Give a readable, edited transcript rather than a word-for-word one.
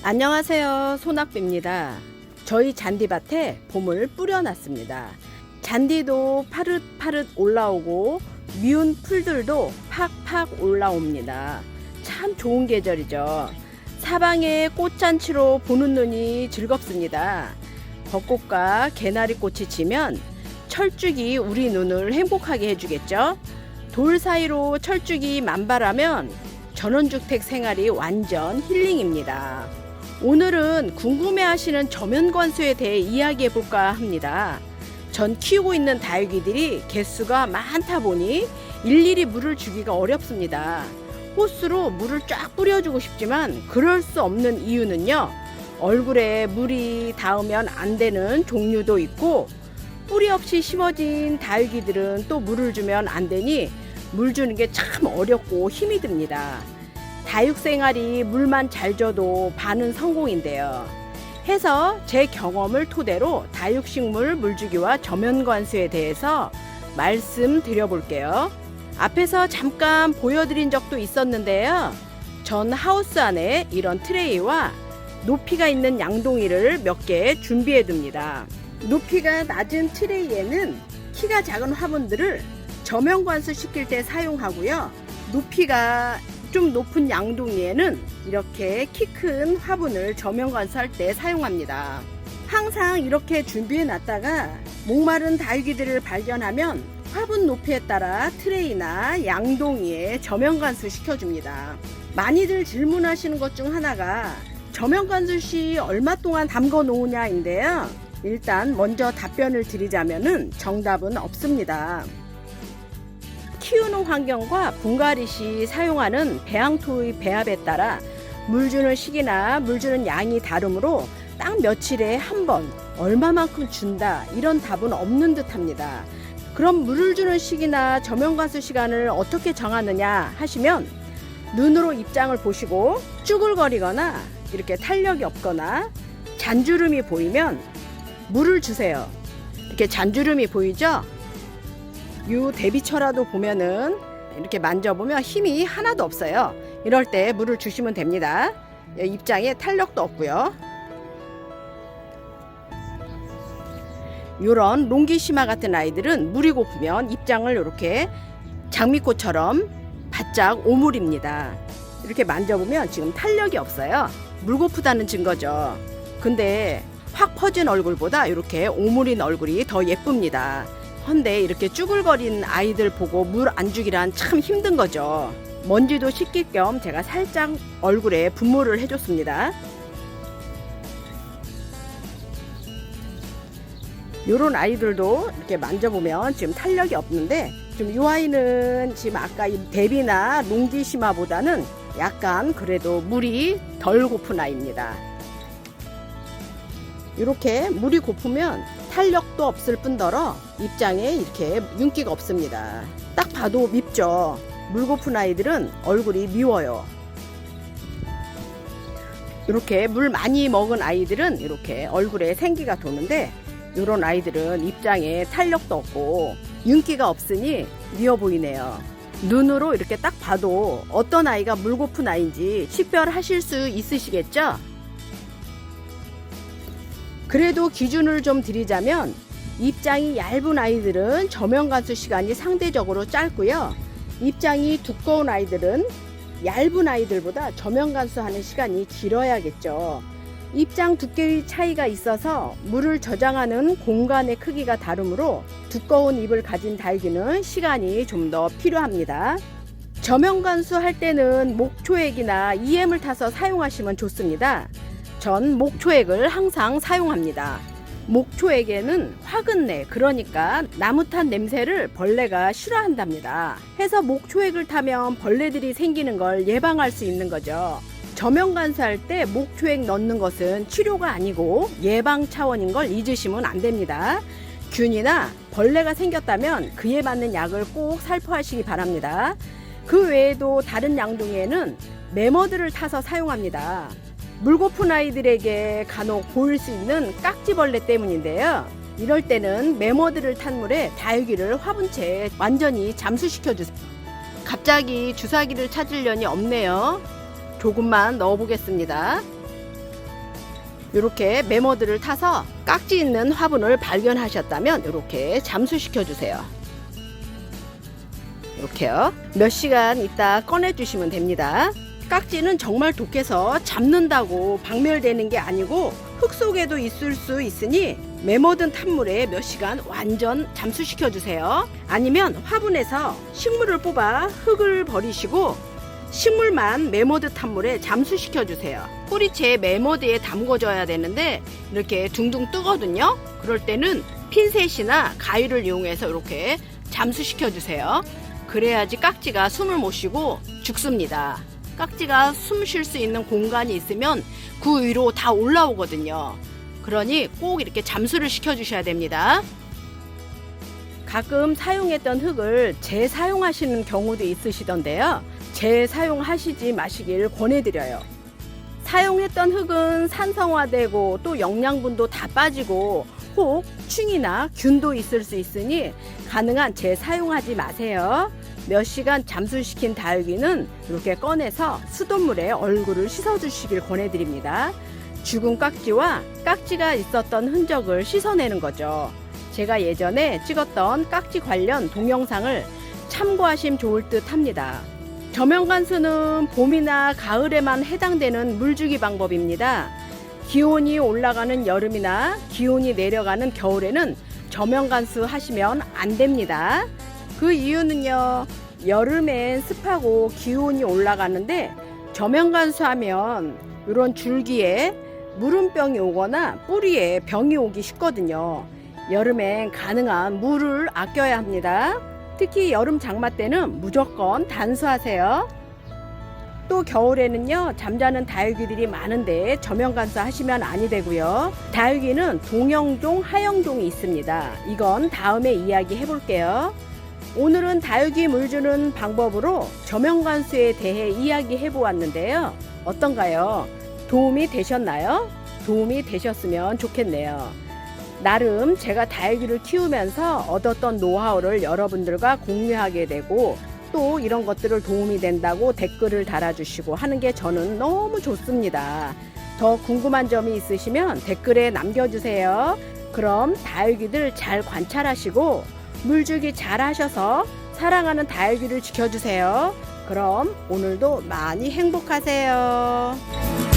안녕하세요, 소낙비입니다. 저희 잔디밭에 봄을 뿌려놨습니다. 잔디도 파릇파릇 올라오고 미운 풀들도 팍팍 올라옵니다. 참 좋은 계절이죠. 사방에 꽃잔치로 보는 눈이 즐겁습니다. 벚꽃과 개나리꽃이 지면 철쭉이 우리 눈을 행복하게 해주겠죠. 돌 사이로 철쭉이 만발하면 전원주택 생활이 완전 힐링입니다. 오늘은 궁금해하시는 저면관수에 대해 이야기해 볼까 합니다. 전 키우고 있는 다육이들이 개수가 많다 보니 일일이 물을 주기가 어렵습니다. 호스로 물을 쫙 뿌려주고 싶지만 그럴 수 없는 이유는요, 얼굴에 물이 닿으면 안 되는 종류도 있고, 뿌리 없이 심어진 다육이들은 또 물을 주면 안 되니 물 주는 게 참 어렵고 힘이 듭니다. 다육생활이 물만 잘 줘도 반은 성공인데요. 해서 제 경험을 토대로 다육식물 물주기와 저면관수에 대해서 말씀드려 볼게요. 앞에서 잠깐 보여드린 적도 있었는데요. 전 하우스 안에 이런 트레이와 높이가 있는 양동이를 몇 개 준비해 둡니다. 높이가 낮은 트레이에는 키가 작은 화분들을 저면관수 시킬 때 사용하고요. 높이가 좀 높은 양동이에는 이렇게 키 큰 화분을 저면관수할 때 사용합니다. 항상 이렇게 준비해 놨다가 목마른 다육이들을 발견하면 화분 높이에 따라 트레이나 양동이에 저면관수 시켜줍니다. 많이들 질문하시는 것 중 하나가 저면관수 시 얼마 동안 담궈 놓으냐인데요. 일단 먼저 답변을 드리자면은 정답은 없습니다. 키우는 환경과 분갈이 시 사용하는 배양토의 배합에 따라 물 주는 시기나 물 주는 양이 다르므로 딱 며칠에 한 번 얼마만큼 준다, 이런 답은 없는 듯 합니다. 그럼 물을 주는 시기나 저면관수 시간을 어떻게 정하느냐 하시면, 눈으로 입장을 보시고 쭈글거리거나 이렇게 탄력이 없거나 잔주름이 보이면 물을 주세요. 이렇게 잔주름이 보이죠? 요 대비처라도 보면은 이렇게 만져보면 힘이 하나도 없어요. 이럴 때 물을 주시면 됩니다. 입장에 탄력도 없고요. 요런 롱기시마 같은 아이들은 물이 고프면 입장을 이렇게 장미꽃처럼 바짝 오므립니다. 이렇게 만져보면 지금 탄력이 없어요. 물 고프다는 증거죠. 근데 확 퍼진 얼굴보다 이렇게 오므린 얼굴이 더 예쁩니다. 헌데 이렇게 쭈글거리는 아이들 보고 물 안 주기란 참 힘든 거죠. 먼지도 씻길 겸 제가 살짝 얼굴에 분무를 해줬습니다. 요런 아이들도 이렇게 만져보면 지금 탄력이 없는데, 좀 이 아이는 지금 아까 이 데비나 롱기시마보다는 약간 그래도 물이 덜 고픈 아이입니다. 이렇게 물이 고프면 탄력도 없을 뿐더러 입장에 이렇게 윤기가 없습니다. 딱 봐도 밉죠. 물 고픈 아이들은 얼굴이 미워요. 이렇게 물 많이 먹은 아이들은 이렇게 얼굴에 생기가 도는데, 이런 아이들은 입장에 탄력도 없고 윤기가 없으니 미워 보이네요. 눈으로 이렇게 딱 봐도 어떤 아이가 물 고픈 아이인지 식별하실 수 있으시겠죠? 그래도 기준을 좀 드리자면, 입장이 얇은 아이들은 저면관수 시간이 상대적으로 짧고요. 입장이 두꺼운 아이들은 얇은 아이들보다 저면관수하는 시간이 길어야겠죠. 입장 두께의 차이가 있어서 물을 저장하는 공간의 크기가 다르므로 두꺼운 잎을 가진 다육이는 시간이 좀 더 필요합니다. 저면관수 할 때는 목초액이나 EM을 타서 사용하시면 좋습니다. 전 목초액을 항상 사용합니다. 목초액에는 화근내, 그러니까 나무탄 냄새를 벌레가 싫어한답니다. 해서 목초액을 타면 벌레들이 생기는 걸 예방할 수 있는 거죠. 저면관수할 때 목초액 넣는 것은 치료가 아니고 예방 차원인 걸 잊으시면 안 됩니다. 균이나 벌레가 생겼다면 그에 맞는 약을 꼭 살포하시기 바랍니다. 그 외에도 다른 양동이에는 매머드를 타서 사용합니다. 물 고픈 아이들에게 간혹 보일 수 있는 깍지벌레 때문인데요. 이럴 때는 매머드를 탄 물에 다육이를 화분채에 완전히 잠수시켜 주세요. 갑자기 주사기를 찾으려니 없네요. 조금만 넣어 보겠습니다. 이렇게 매머드를 타서 깍지 있는 화분을 발견하셨다면 이렇게 잠수시켜 주세요. 이렇게요. 몇 시간 있다 꺼내 주시면 됩니다. 깍지는 정말 독해서 잡는다고 박멸되는 게 아니고 흙 속에도 있을 수 있으니 매머든 탄물에 몇 시간 완전 잠수시켜 주세요. 아니면 화분에서 식물을 뽑아 흙을 버리시고 식물만 매머드 탄물에 잠수시켜 주세요. 뿌리채 매머드에 담궈줘야 되는데 이렇게 둥둥 뜨거든요. 그럴 때는 핀셋이나 가위를 이용해서 이렇게 잠수시켜 주세요. 그래야지 깍지가 숨을 못 쉬고 죽습니다. 깍지가 숨 쉴 수 있는 공간이 있으면 그 위로 다 올라오거든요. 그러니 꼭 이렇게 잠수를 시켜 주셔야 됩니다. 가끔 사용했던 흙을 재사용하시는 경우도 있으시던데요. 재사용하시지 마시길 권해드려요. 사용했던 흙은 산성화되고 또 영양분도 다 빠지고 혹 충이나 균도 있을 수 있으니 가능한 재사용하지 마세요. 몇 시간 잠수시킨 다육이는 이렇게 꺼내서 수돗물에 얼굴을 씻어주시길 권해드립니다. 죽은 깍지와 깍지가 있었던 흔적을 씻어내는 거죠. 제가 예전에 찍었던 깍지 관련 동영상을 참고하시면 좋을 듯 합니다. 저명간수는 봄이나 가을에만 해당되는 물주기 방법입니다. 기온이 올라가는 여름이나 기온이 내려가는 겨울에는 저명간수 하시면 안 됩니다. 그 이유는요, 여름엔 습하고 기온이 올라가는데 저명간수 하면 이런 줄기에 물음병이 오거나 뿌리에 병이 오기 쉽거든요. 여름엔 가능한 물을 아껴야 합니다. 특히 여름 장마 때는 무조건 단수하세요. 또 겨울에는요, 잠자는 다육이들이 많은데 저명간수 하시면 아니 되고요. 다육이는 동형종, 하형종이 있습니다. 이건 다음에 이야기 해볼게요. 오늘은 다육이 물 주는 방법으로 저명간수에 대해 이야기해 보았는데요. 어떤가요? 도움이 되셨나요? 도움이 되셨으면 좋겠네요. 나름 제가 다육이를 키우면서 얻었던 노하우를 여러분들과 공유하게 되고 또 이런 것들을 도움이 된다고 댓글을 달아주시고 하는 게 저는 너무 좋습니다. 더 궁금한 점이 있으시면 댓글에 남겨주세요. 그럼 다육이들 잘 관찰하시고 물주기 잘 하셔서 사랑하는 다육이를 지켜주세요. 그럼 오늘도 많이 행복하세요.